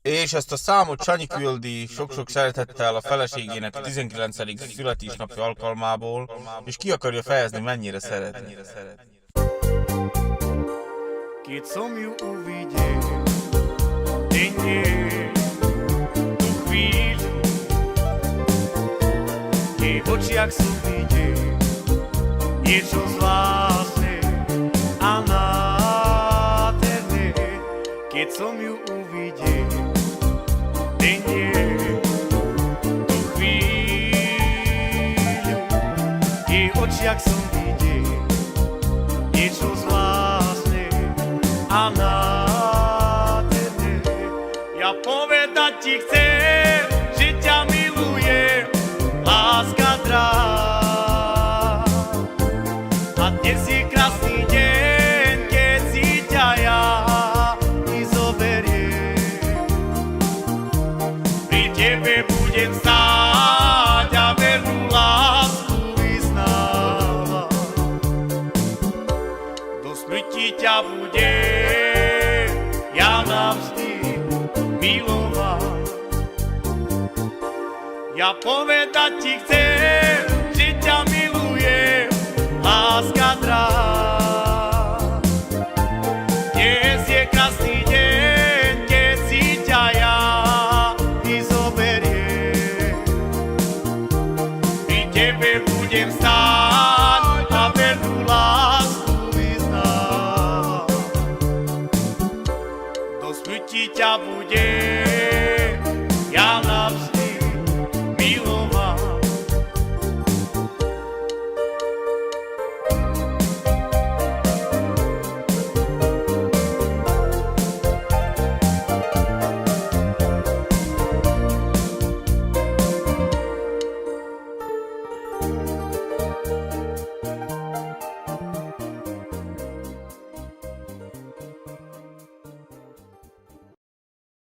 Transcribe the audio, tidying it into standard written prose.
És ezt a számot Sanyi küldi sok-sok szeretettel a feleségének a 19. születésnapja alkalmából, és ki akarja fejezni, mennyire szeretni. Keď som ju uvidel, nie tú chvíľu, v jej očiach som videl niečo zvláštne a nádherné. Keď som ju uvidel, nie tú chvíľu, v jej očiach som videl niečo zvláštne a nádherné. Ja povedať ti chcem, že ťa milujem, láska drahá. A dnes je krásny deň, keď si ťa ja i zoberiem. Pri tebe budem stáť a vernú lásku vyznávať. Do smrti ťa budem ja navždy milovať. Ja povedať ti chcem, že ťa milujem, láska drahá. Dnes je krásny deň, keď si ťa ja i zoberiem. Pri tebe budem stáť a vernú lásku vyznávať. Do smrti ťa budem ja navždy